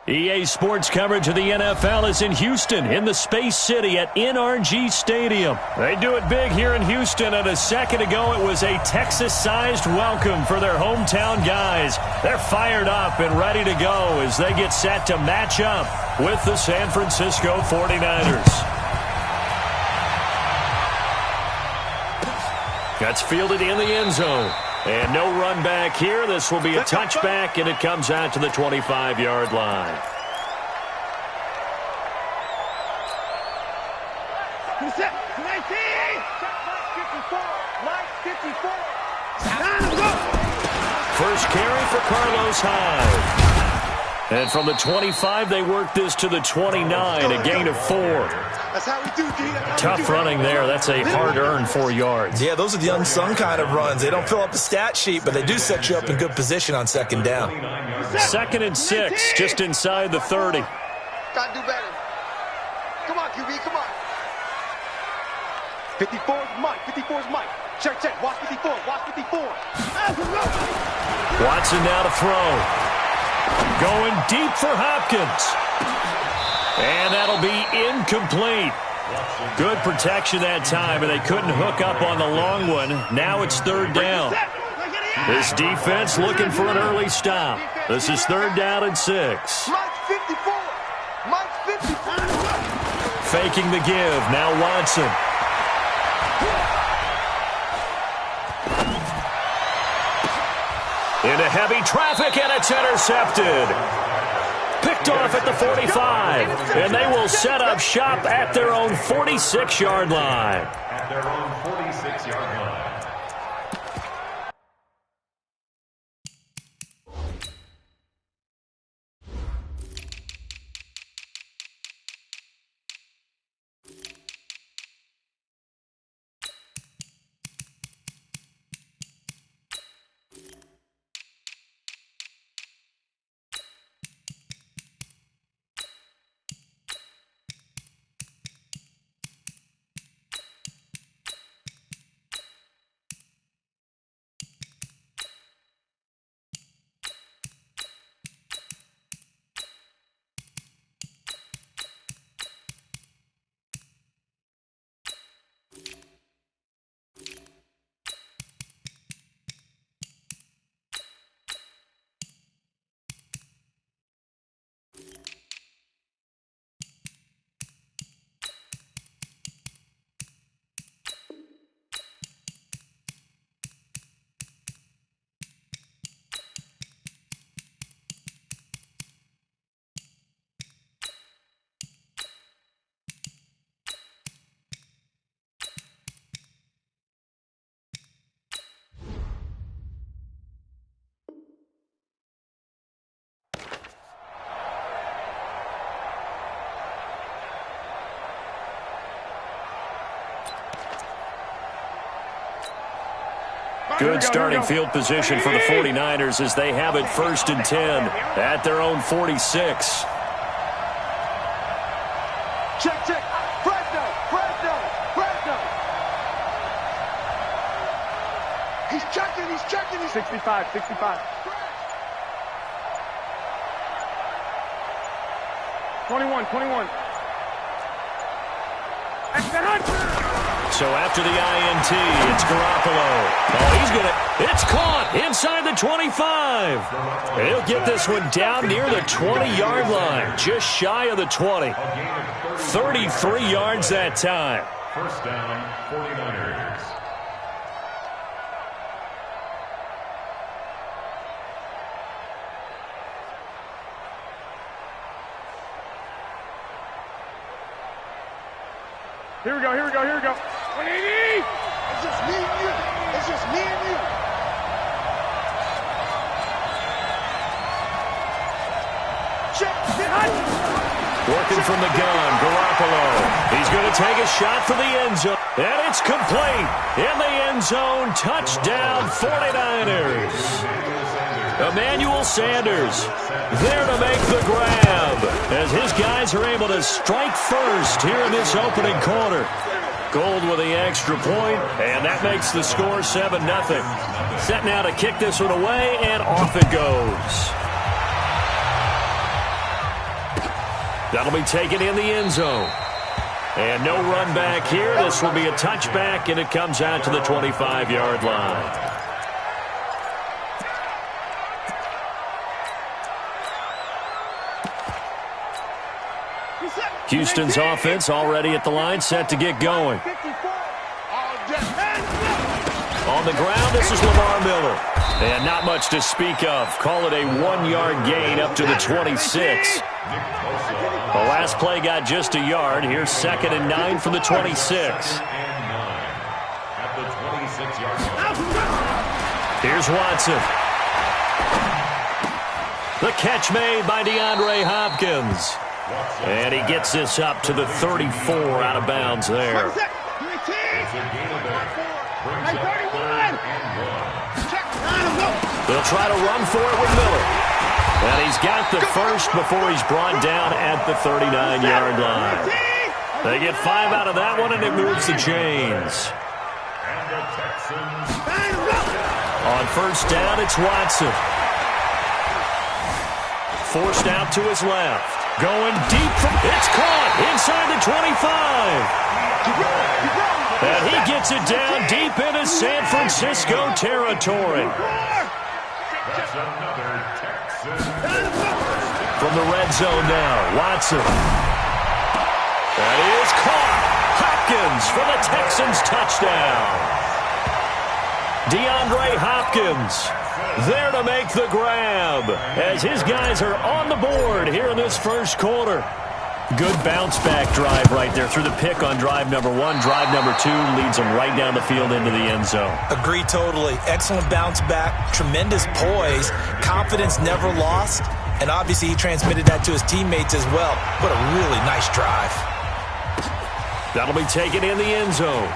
EA Sports coverage of the NFL is in Houston, in the Space City at NRG Stadium. They do it big here in Houston, and a second ago it was a Texas-sized welcome for their hometown guys. They're fired up and ready to go as they get set to match up with the San Francisco 49ers. That's fielded in the end zone. And no run back here. This will be a touchback, and it comes out to the 25-yard line. First carry for Carlos Hyde. And from the 25, they work this to the 29, a gain of 4. That's how we do, D. Tough running there. That's a hard-earned 4 yards. Yeah, those are the unsung kind of runs. They don't fill up the stat sheet, but they do set you up in good position on second down. 2nd and 6, just inside the 30. Gotta do better. Come on, QB, come on. 54 is Mike. 54 is Mike. Check. Watch 54. Watch 54. Watson now to throw. Going deep for Hopkins. And that'll be incomplete. Good protection that time, and they couldn't hook up on the long one. Now it's 3rd down. This defense looking for an early stop. This is 3rd down and 6. Mike 54. Mike 54. Faking the give. Now Watson. Into heavy traffic, and it's intercepted. Picked off at the 45, and they will set up shop at their own 46-yard line. At their own 46-yard line. Good starting field position for the 49ers as they have it 1st and 10 at their own 46. Check. Fresno. He's checking. 65. 21. So after the INT, it's Garoppolo. It's caught inside the 25. He'll get this one down near the 20-yard line, just shy of the 20. 33 yards that time. First down, 49ers. Here we go. 180! It's just me and you. Check. Working from the gun, Garoppolo. He's going to take a shot for the end zone. And it's complete. In the end zone, touchdown 49ers. Emmanuel Sanders there to make the grab as his guys are able to strike first here in this opening quarter. Gold with the extra point, and that makes the score 7-0. Set now to kick this one away, and off it goes. That'll be taken in the end zone. And no run back here. This will be a touchback, and it comes out to the 25-yard line. Houston's offense already at the line, set to get going. On the ground, this is Lamar Miller. And not much to speak of. Call it a 1-yard gain up to the 26. The last play got just a yard. Here's 2nd and 9 from the 26. Here's Watson. The catch made by DeAndre Hopkins. And he gets this up to the 34 out of bounds there. They'll try to run for it with Miller. And he's got the first before he's brought down at the 39-yard line. They get 5 out of that one, and it moves the chains. On first down, it's Watson. Forced out to his left. Going deep from... It's caught inside the 25. And he gets it down deep into San Francisco territory. From the red zone now, Watson. That is caught. Hopkins for the Texans touchdown. DeAndre Hopkins there to make the grab as his guys are on the board here in this first quarter. Good bounce-back drive right there through the pick on drive number 1. Drive number 2 leads them right down the field into the end zone. Agree totally. Excellent bounce-back, tremendous poise, confidence never lost, and obviously he transmitted that to his teammates as well. What a really nice drive. That'll be taken in the end zone.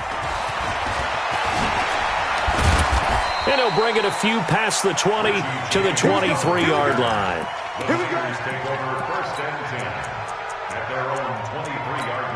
And he'll bring it a few past the 20 to the 23-yard line. The Niners take over 1st and 10 at their own 23-yard line.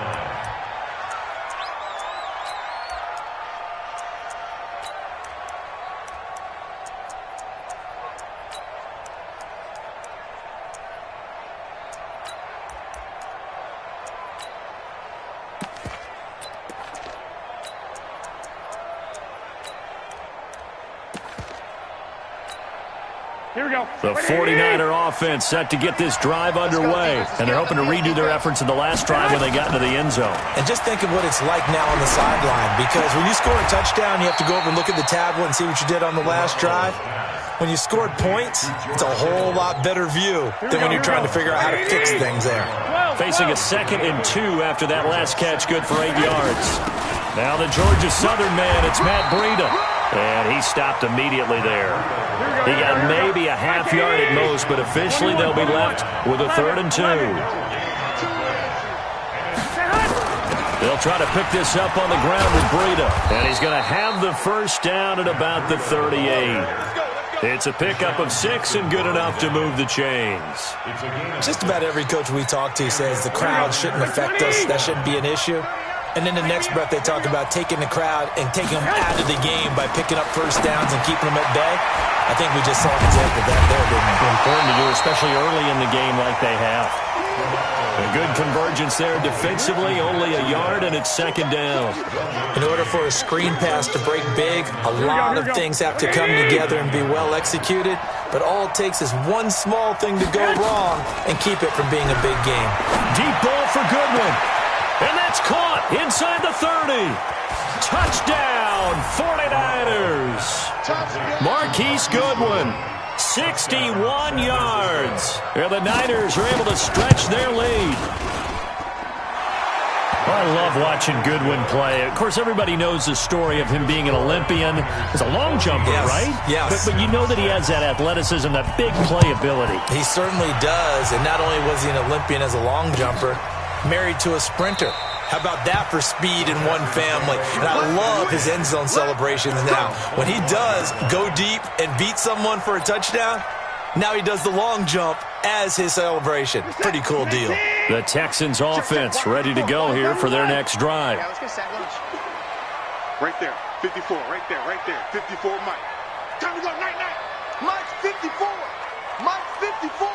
Here we go. The 49er offense set to get this drive underway, and they're hoping to redo their efforts in the last drive when they got into the end zone. And just think of what it's like now on the sideline, because when you score a touchdown, you have to go over and look at the tablet and see what you did on the last drive. When you scored points, it's a whole lot better view than when you're trying to figure out how to fix things there. Facing a 2nd and 2 after that last catch, good for 8 yards. Now the Georgia Southern man, it's Matt Breida. And he stopped immediately there. He got maybe a half yard at most, but officially they'll be left with a 3rd and 2. They'll try to pick this up on the ground with Breida. And he's going to have the first down at about the 38. It's a pickup of 6 and good enough to move the chains. Just about every coach we talk to says the crowd shouldn't affect us. That shouldn't be an issue. And in the next breath, they talk about taking the crowd and taking them out of the game by picking up first downs and keeping them at bay. I think we just saw an example of that there, didn't we? Important to do, especially early in the game like they have. A good convergence there defensively, only a yard, and it's 2nd down. In order for a screen pass to break big, a lot of things have to come together and be well executed. But all it takes is one small thing to go wrong and keep it from being a big game. Deep ball for Goodwin. And that's caught inside the 30. Touchdown, 49ers. Marquise Goodwin, 61 yards. And the Niners are able to stretch their lead. I love watching Goodwin play. Of course, everybody knows the story of him being an Olympian. He's a long jumper, right? Yes. But you know that he has that athleticism, that big playability. He certainly does. And not only was he an Olympian as a long jumper, married to a sprinter. How about that for speed in one family? And I love his end zone celebrations now. When he does go deep and beat someone for a touchdown, now he does the long jump as his celebration. Pretty cool deal. The Texans offense ready to go here for their next drive. Right there, 54, right there, 54, Mike. Time to go, night. Mike, 54. Mike, 54.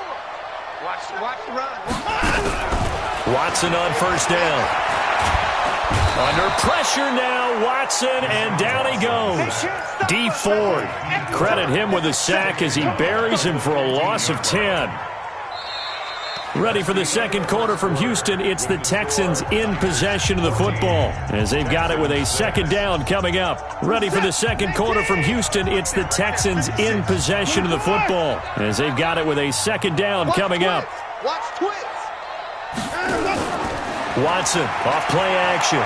Watch the run. Watson on first down. Under pressure now, Watson, and down he goes. Dee Ford, credit him with a sack as he buries him for a loss of 10. Ready for the second quarter from Houston. It's the Texans in possession of the football as they've got it with a second down coming up. Ready for the second quarter from Houston. It's the Texans in possession of the football as they've got it with a second down coming up. Watch twits. Watson off play action.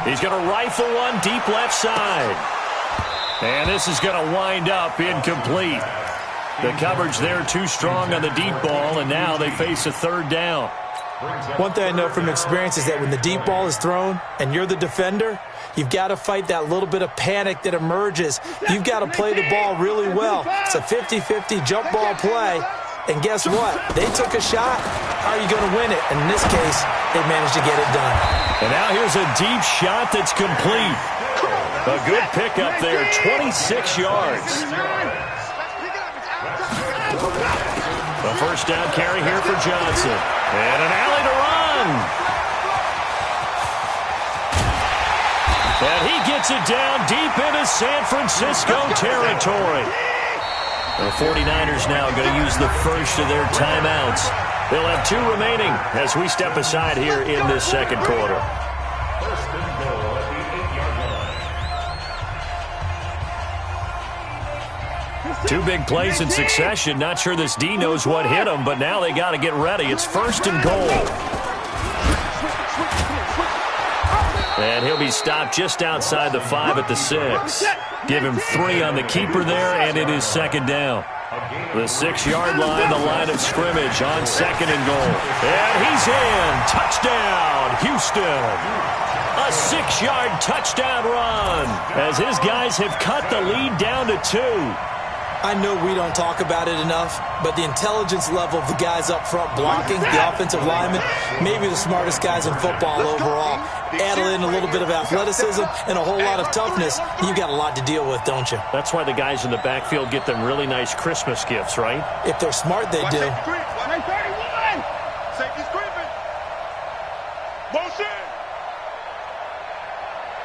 He's going to rifle one deep left side. And this is going to wind up incomplete. The coverage there too strong on the deep ball, and now they face a third down. One thing I know from experience is that when the deep ball is thrown and you're the defender, you've got to fight that little bit of panic that emerges. You've got to play the ball really well. It's a 50-50 jump ball play, and guess what? They took a shot. How are you going to win it? And in this case, they managed to get it done. And now here's a deep shot that's complete. A good pickup there, 26 yards. The first down carry here for Johnson. And an alley to run. And he gets it down deep into San Francisco territory. The 49ers now going to use the first of their timeouts. They'll have 2 remaining as we step aside here in this second quarter. First and goal at the 8-yard line. 2 big plays in succession. Not sure this D knows what hit him, but now they got to get ready. It's first and goal. And he'll be stopped just outside the 5 at the 6. Give him 3 on the keeper there, and it is second down. The 6-yard line, the line of scrimmage on second and goal. And he's in. Touchdown, Houston. A 6-yard touchdown run as his guys have cut the lead down to 2. I know we don't talk about it enough, but the intelligence level of the guys up front blocking, the offensive linemen, maybe the smartest guys in football overall. Add in a little bit of athleticism and a whole lot of toughness, you've got a lot to deal with, don't you? That's why the guys in the backfield get them really nice Christmas gifts, right? If they're smart, they do. Safety's creeping. Motion.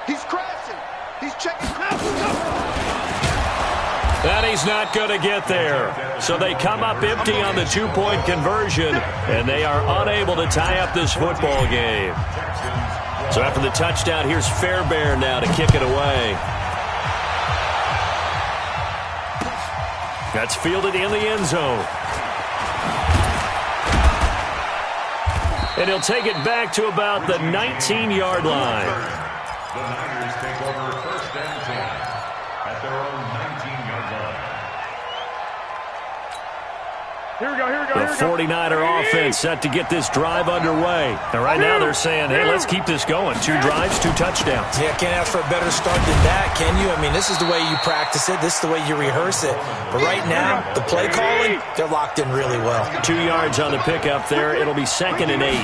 He's crashing. He's checking. And he's not going to get there. So they come up empty on the 2-point conversion, and they are unable to tie up this football game. So after the touchdown, here's Fairbairn now to kick it away. That's fielded in the end zone. And he'll take it back to about the 19-yard line. The Niners take over first and 10 at their own 19-yard line. Here we go, here we go, The here we go. 49er offense set to get this drive underway. And right now they're saying, hey, let's keep this going. 2 drives, 2 touchdowns. Yeah, can't ask for a better start than that, can you? I mean, this is the way you practice it. This is the way you rehearse it. But right now, the play calling, they're locked in really well. 2 yards on the pickup there. It'll be 2nd and 8.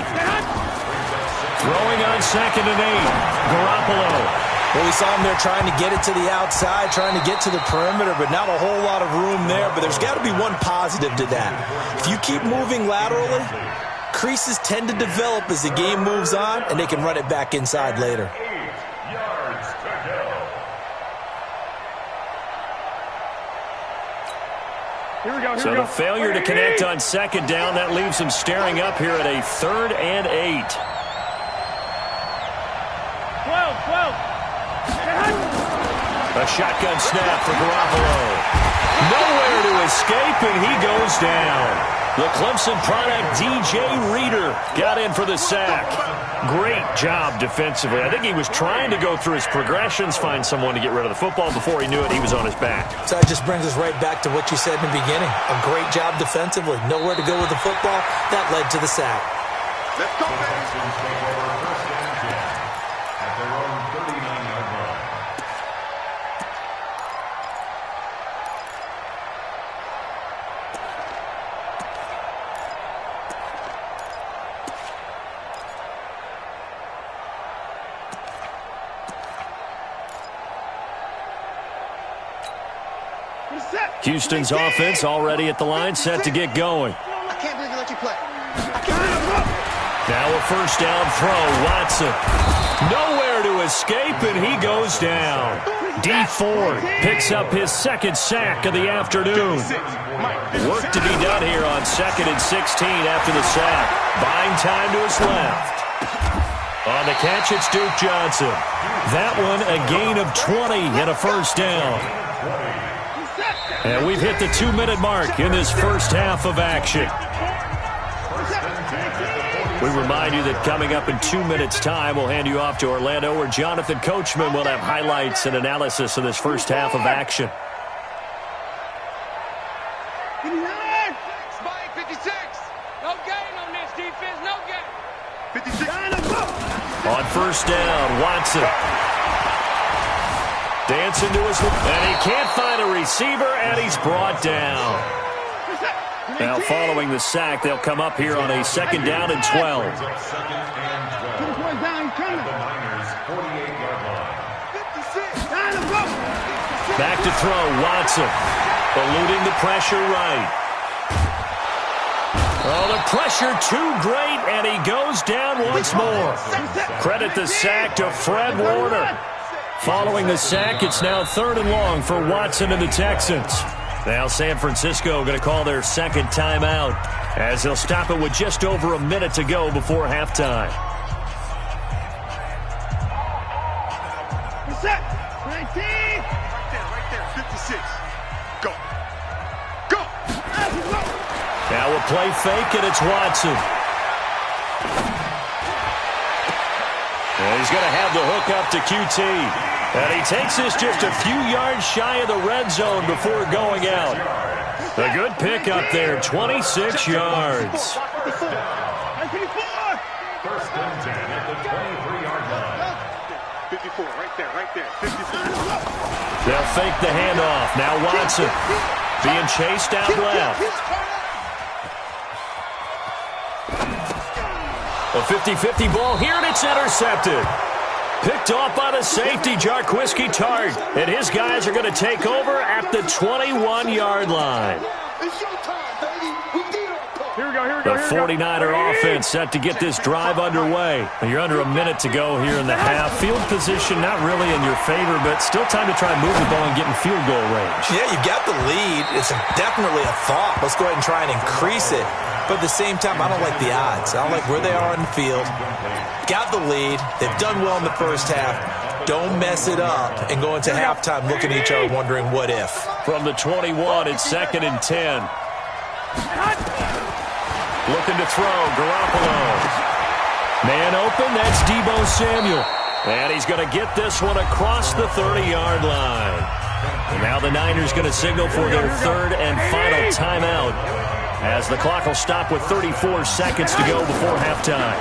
Throwing on 2nd and 8. Garoppolo. Well, we saw him there trying to get it to the outside, trying to get to the perimeter, but not a whole lot of room there. But there's got to be one positive to that. If you keep moving laterally, creases tend to develop as the game moves on, and they can run it back inside later. 8 yards to go. Here we go, here So we go. the failure to connect on 2nd down, that leaves them staring up here at a 3rd and 8. 12. A shotgun snap for Garoppolo. Nowhere to escape, and he goes down. The Clemson product, DJ Reader, got in for the sack. Great job defensively. I think he was trying to go through his progressions, find someone to get rid of the football. Before he knew it, he was on his back. So that just brings us right back to what you said in the beginning. A great job defensively. Nowhere to go with the football. That led to the sack. Let's go, The baby. Texans take over first and 10 at their own 39-yard line. Houston's offense already at the line, set to get going. I can't believe you let you play. Now a first down throw. Watson. Nowhere to escape, and he goes down. Dee Ford picks up his second sack of the afternoon. Work to be done here on 2nd and 16 after the sack. Buying time to his left. On the catch, it's Duke Johnson. That one a gain of 20 and a first down. And we've hit the 2-minute mark in this first half of action. We remind you that coming up in 2 minutes' time, we'll hand you off to Orlando, where Jonathan Coachman will have highlights and analysis of this first half of action. Spike 56. No gain on this defense. No gain. 56. On first down, Watson. Dancing to his... And he can't find a receiver, and he's brought down. Now, following the sack, they'll come up here on a 2nd down and 12. Back to throw, Watson. Eluding the pressure right. Oh, the pressure too great, and he goes down once more. Credit the sack to Fred Warner. Following the sack, it's now 3rd and long for Watson and the Texans. Now San Francisco going to call their second timeout, as they'll stop it with just over a minute to go before halftime. Right there, 56. Go. Go. Now a play fake, and it's Watson. And he's going to have the hook up to QT. And he takes this just a few yards shy of the red zone before going out. A good pick up there, 26 yards. First and 10 at the 23-yard line. 54, right there, 54. They'll fake the handoff. Now Watson being chased out left. A 50-50 ball here, and it's intercepted. Picked off by the safety, Jarquiski Tart. And his guys are going to take over at the 21-yard line. It's your time, baby. We did our part. Here we go, here we The go, here we go. 49er offense set to get this drive underway. You're under a minute to go here in the half. Field position not really in your favor, but still time to try and move the ball and get in field goal range. Yeah, you got the lead. It's definitely a thought. Let's go ahead and try and increase it. But at the same time, I don't like the odds. I don't like where they are on the field. Got the lead. They've done well in the first half. Don't mess it up and go into halftime looking at each other wondering what if. From the 21, it's 2nd and 10. Looking to throw, Garoppolo. Man open, that's Deebo Samuel. And he's going to get this one across the 30-yard line. And now the Niners going to signal for their 3rd and final timeout, as the clock will stop with 34 seconds to go before halftime.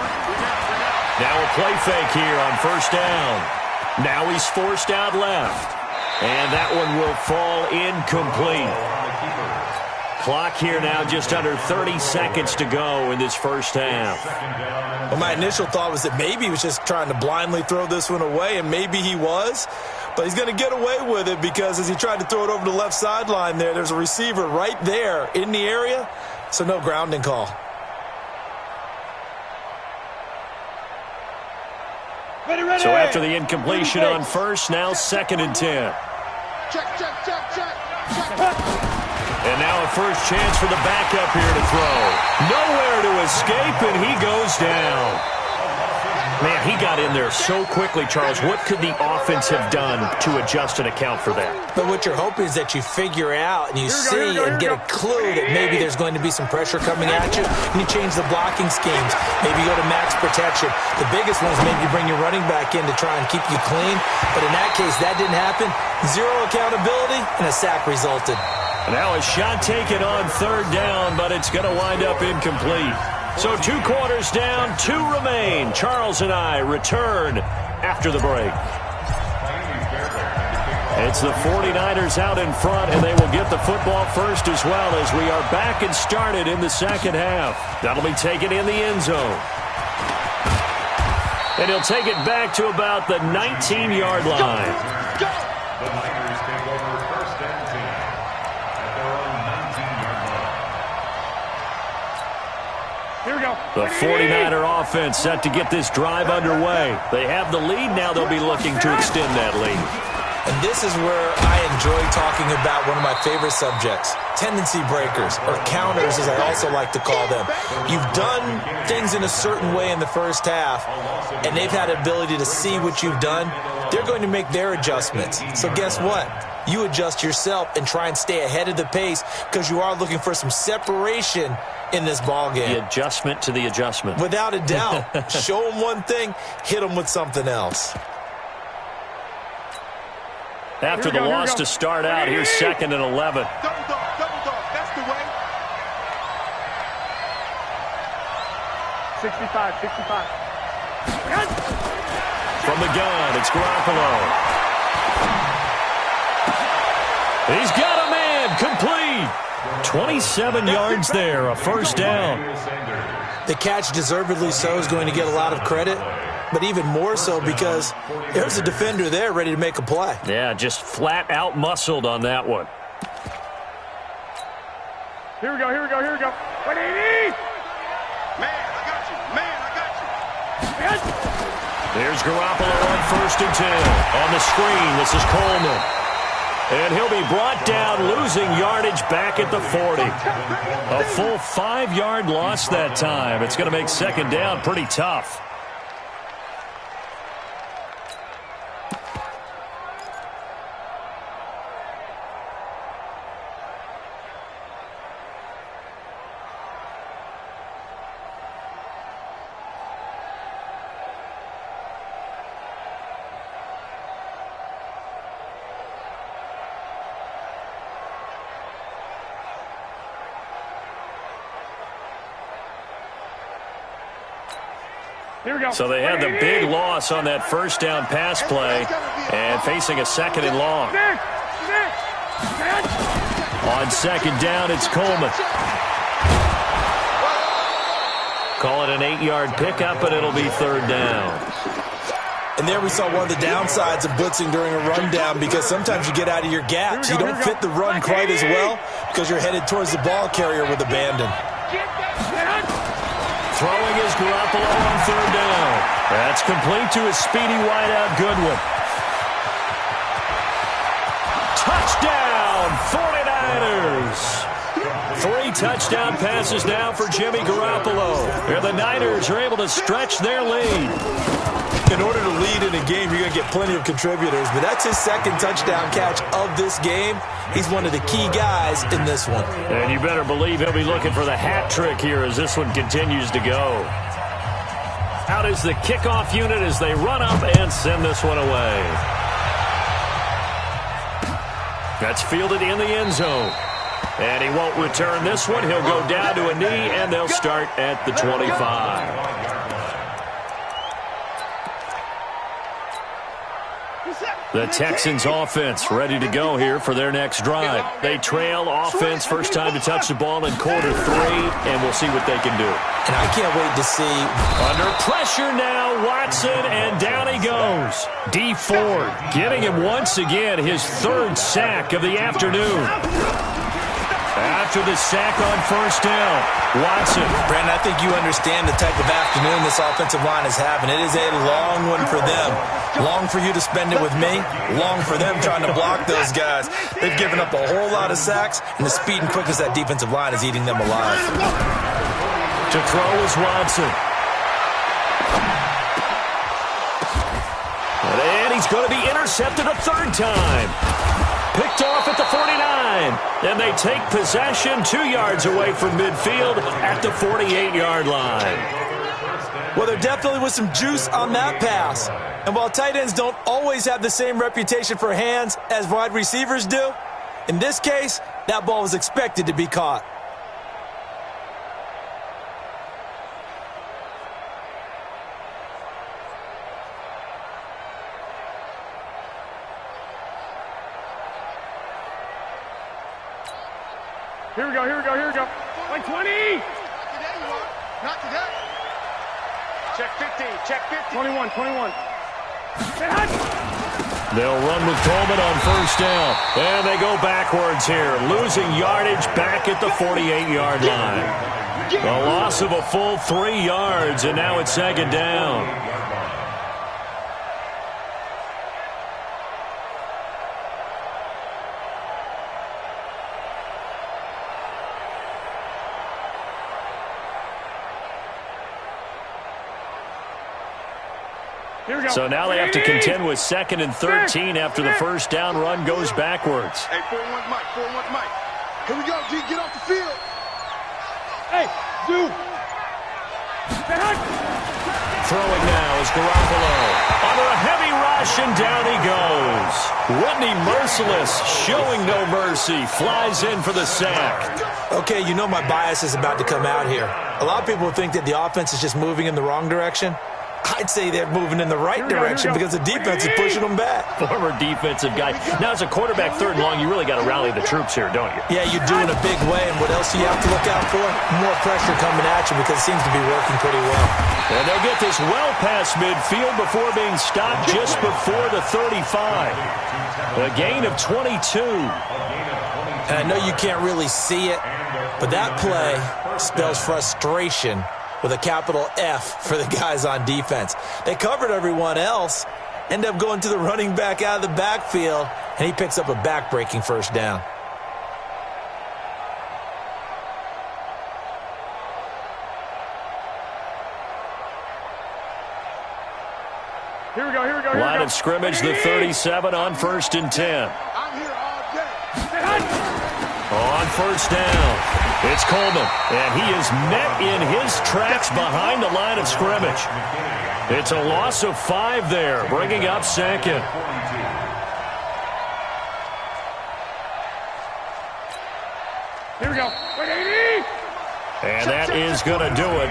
Now a play fake here on first down. Now he's forced out left. And that one will fall incomplete. Clock here now just under 30 seconds to go in this first half. Well, my initial thought was that maybe he was just trying to blindly throw this one away, and maybe he was. But he's going to get away with it because as he tried to throw it over the left sideline there's a receiver right there in the area, so no grounding call. So after the incompletion on first, now 2nd and 10. Check. And now a first chance for the backup here to throw. Nowhere to escape, and he goes down. Man, he got in there so quickly, Charles. What could the offense have done to adjust and account for that? But what you're hoping is that you figure out and you see and get a clue that maybe there's going to be some pressure coming at you, and you change the blocking schemes. Maybe you go to max protection. The biggest one is maybe you bring your running back in to try and keep you clean. But in that case, that didn't happen. Zero accountability, and a sack resulted. Now a shot taken on 3rd down, but it's going to wind up incomplete. So 2 quarters down, 2 remain. Charles and I return after the break. It's the 49ers out in front, and they will get the football first as well, as we are back and started in the second half. That'll be taken in the end zone. And he'll take it back to about the 19-yard line. The Niners take over first and 10 at their own 19-yard line. Here we go. The 49er offense set to get this drive underway. They have the lead now. They'll be looking to extend that lead. And this is where I enjoy talking about one of my favorite subjects, tendency breakers, or counters as I also like to call them. You've done things in a certain way in the first half, and they've had the ability to see what you've done. They're going to make their adjustments. So guess what? You adjust yourself and try and stay ahead of the pace because you are looking for some separation in this ball game. The adjustment to the adjustment. Without a doubt. Show them one thing, hit them with something else. After the loss to start out, here's 2nd and 11. Double dog, that's the way. 65. From the gun, it's Garoppolo. He's got a man, complete. 27 yards there, a first down. The catch, deservedly so, is going to get a lot of credit, but even more so because there's a defender there ready to make a play. Yeah, just flat out muscled on that one. Here we go. 180. Man, I got you. There's Garoppolo on 1st and 10. On the screen, this is Coleman. And he'll be brought down, losing yardage back at the 40. A full 5-yard loss that time. It's going to make 2nd down pretty tough. Here we go. So they had the big loss on that first down pass play and facing a 2nd and long. On 2nd down, it's Coleman. Call it an 8-yard pickup, but it'll be 3rd down. And there we saw one of the downsides of blitzing during a rundown because sometimes you get out of your gaps. You don't fit the run quite as well because you're headed towards the ball carrier with abandon. Throwing is Garoppolo on 3rd down. That's complete to his speedy wideout, Goodwin. Touchdown, 49ers. 3 touchdown passes now for Jimmy Garoppolo. And the Niners are able to stretch their lead. In order to lead in a game, you're going to get plenty of contributors, but that's his 2nd touchdown catch of this game. He's one of the key guys in this one. And you better believe he'll be looking for the hat trick here as this one continues to go. Out is the kickoff unit as they run up and send this one away. That's fielded in the end zone. And he won't return this one. He'll go down to a knee, and they'll start at the 25. The Texans offense ready to go here for their next drive. They trail offense, first time to touch the ball in quarter 3, and we'll see what they can do. And I can't wait to see. Under pressure now, Watson, and down he goes. Dee Ford getting him once again his 3rd sack of the afternoon. After the sack on 1st down, Watson. Brandon, I think you understand the type of afternoon this offensive line is having. It is a long one for them. Long for you to spend it with me. Long for them trying to block those guys. They've given up a whole lot of sacks, and the speed and quickness of that defensive line is eating them alive. To throw is Watson. And he's going to be intercepted a 3rd time. Picked off at the 49. And they take possession 2 yards away from midfield at the 48-yard line. Well, there definitely was some juice on that pass. And while tight ends don't always have the same reputation for hands as wide receivers do, in this case, that ball was expected to be caught. Here we go. Like 20. Not today. Check 15. Check 15. 21. They'll run with Coleman on 1st down. And they go backwards here, losing yardage back at the 48-yard line. A loss of a full 3 yards, and now it's second down. So now they have to contend with 2nd and 13 after the first down run goes backwards. Hey, 4-1 Mike, 4-1 Mike. Here we go, G, get off the field. Hey, do. Throwing now is Garoppolo. Under a heavy rush, and down he goes. Whitney Merciless, showing no mercy, flies in for the sack. Okay, you know my bias is about to come out here. A lot of people think that the offense is just moving in the wrong direction. I'd say they're moving in the right direction because the defense is pushing them back. Former defensive guy. Now, as a quarterback, 3rd and long, you really got to rally the troops here, don't you? Yeah, you do in a big way. And what else do you have to look out for? More pressure coming at you because it seems to be working pretty well. And they'll get this well past midfield before being stopped just before the 35. A gain of 22. And I know you can't really see it, but that play spells frustration with a capital F for the guys on defense. They covered everyone else, end up going to the running back out of the backfield, and he picks up a back-breaking first down. Here we go, here we go, here we go. Line of scrimmage, the 37 on 1st and 10. I'm here all day. On first down, it's Coleman, and he is met in his tracks behind the line of scrimmage. It's a loss of 5 there, bringing up 2nd. Here we go. 180. And that is going to do it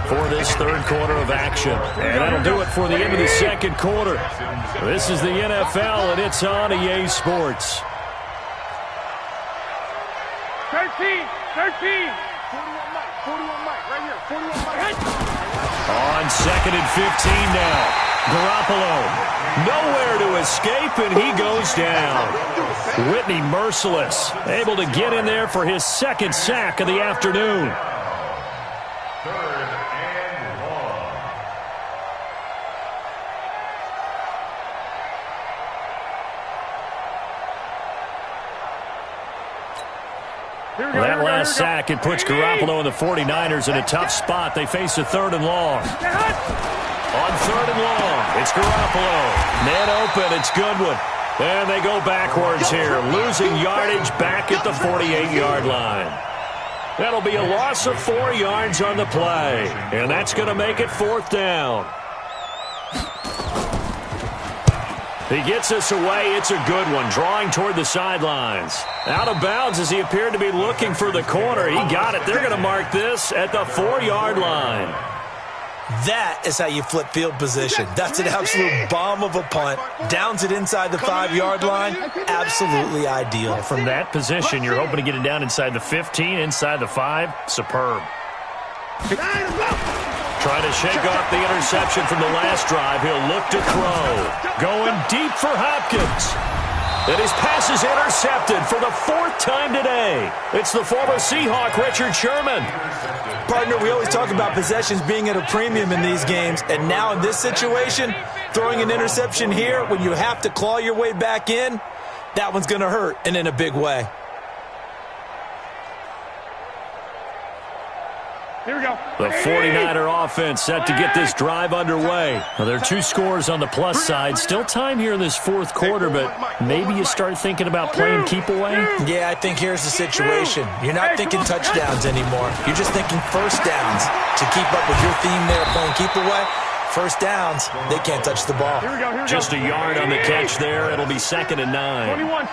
for this 3rd quarter of action. And that'll do it for the end of the 2nd quarter. This is the NFL, and it's on EA Sports. 13. 41 Mike, right here. 41 Mike. On 2nd and 15 now. Garoppolo, nowhere to escape, and he goes down. Whitney Merciless, able to get in there for his 2nd sack of the afternoon. 3rd and long. That last sack, it puts Garoppolo and the 49ers in a tough spot. They face a 3rd and long. On 3rd and long, it's Garoppolo. Man open, it's Goodwin. And they go backwards here, losing yardage back at the 48-yard line. That'll be a loss of 4 yards on the play. And that's going to make it 4th down. He gets us away. It's a good one, drawing toward the sidelines. Out of bounds as he appeared to be looking for the corner. He got it. They're going to mark this at the 4-yard line. That is how you flip field position. That's an absolute bomb of a punt. Downs it inside the 5-yard line. Absolutely ideal. From that position, you're hoping to get it down inside the 15, inside the 5. Superb. Trying to shake off the interception from the last drive. He'll look to throw. Going deep for Hopkins. And his pass is intercepted for the 4th time today. It's the former Seahawk, Richard Sherman. Partner, we always talk about possessions being at a premium in these games. And now in this situation, throwing an interception here when you have to claw your way back in, that one's going to hurt, and in a big way. Here we go. The 49er offense set to get this drive underway. Well, there are 2 scores on the plus side. Still time here in this 4th quarter, but maybe you start thinking about playing keep away? Yeah, I think here's the situation. You're not thinking touchdowns anymore. You're just thinking first downs. To keep up with your theme there, playing keep away, first downs, they can't touch the ball. Here we go. Just a yard on the catch there. It'll be 2nd and 9. 21.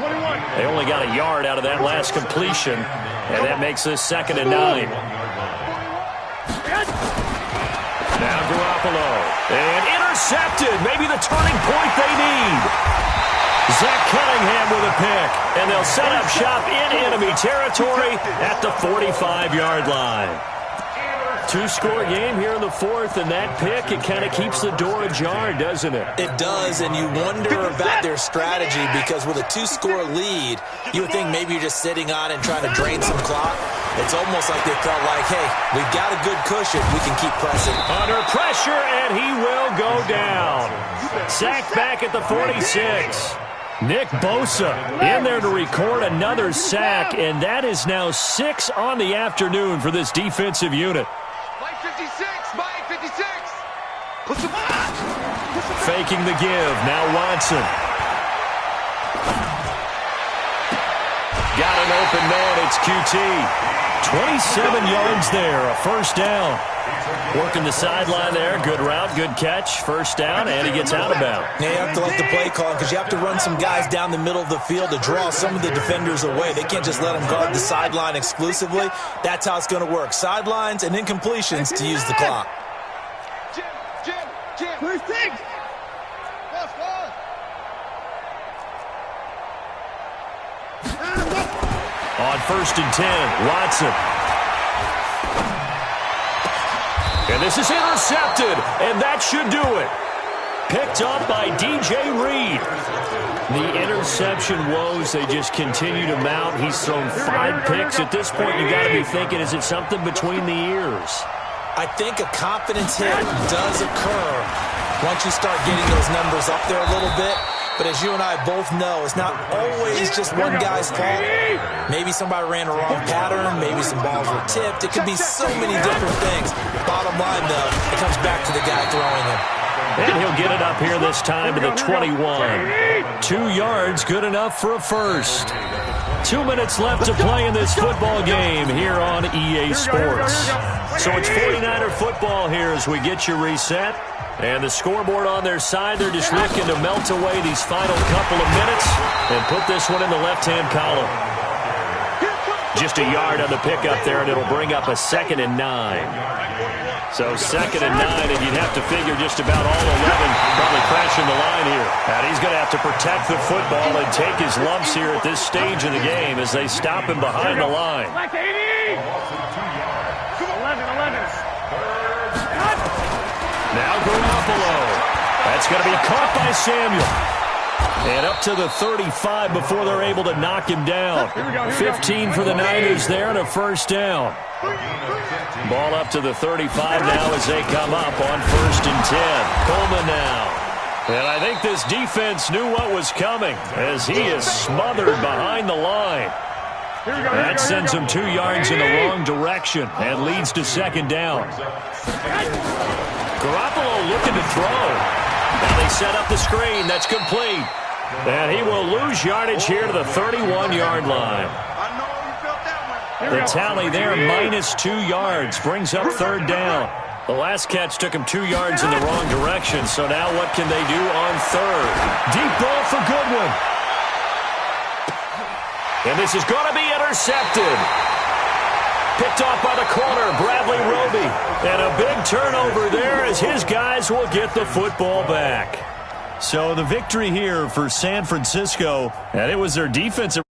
They only got a yard out of that last completion, and that makes this 2nd and 9. Now Garoppolo, and intercepted. Maybe the turning point they need. Zach Cunningham with a pick, and they'll set up shop in enemy territory at the 45-yard line. Two-score game here in the fourth, and that pick, it kind of keeps the door ajar, doesn't it? It does, and you wonder about their strategy because with a two-score lead, you would think maybe you're just sitting on it and trying to drain some clock. It's almost like they felt like, hey, we've got a good cushion. We can keep pressing. Under pressure, and he will go down. Sacked back at the 46. Nick Bosa in there to record another sack, and that is now 6 on the afternoon for this defensive unit. Mike 56, Mike 56. Put some on. Faking the give. Now Watson. Got an open man. It's QT. 27 yards there. A first down. Working the sideline there. Good route, good catch. First down, and he gets out of bounds. Now you have to like the play call because you have to run some guys down the middle of the field to draw some of the defenders away. They can't just let them guard the sideline exclusively. That's how it's going to work. Sidelines and incompletions to use the clock. Jim. First thing. On 1st and 10, Watson. And this is intercepted, and that should do it. Picked up by DJ Reed. The interception woes, they just continue to mount. He's thrown 5 picks. At this point, you got to be thinking, is it something between the ears? I think a confidence hit does occur once you start getting those numbers up there a little bit. But as you and I both know, it's not always just one guy's fault. Maybe somebody ran a wrong pattern. Maybe some balls were tipped. It could be so many different things. Bottom line, though, it comes back to the guy throwing them. And he'll get it up here this time to the 21. 2 yards, good enough for a first. 2 minutes left to play in this football game here on EA Sports. So it's 49er football here as we get you reset. And the scoreboard on their side, they're just looking to melt away these final couple of minutes and put this one in the left-hand column. Just a yard on the pickup there, and it'll bring up a 2nd and 9. So 2nd and 9, and you'd have to figure just about all 11 probably crashing the line here. And he's going to have to protect the football and take his lumps here at this stage of the game as they stop him behind the line. Like 80. 11. Now Garoppolo. That's going to be caught by Samuel. And up to the 35 before they're able to knock him down. 15 for the Niners there and a first down. Ball up to the 35 now as they come up on 1st and 10. Coleman now. And I think this defense knew what was coming as he is smothered behind the line. That sends him 2 yards in the wrong direction and leads to 2nd down. Garoppolo looking to throw. Now they set up the screen. That's complete. And he will lose yardage here to the 31-yard line. The tally there, -2 yards, brings up 3rd down. The last catch took him 2 yards in the wrong direction, so now what can they do on 3rd? Deep ball for Goodwin. And this is going to be intercepted. Picked off by the corner, Bradley Roby. And a big turnover there as his guys will get the football back. So the victory here for San Francisco, and it was their defensive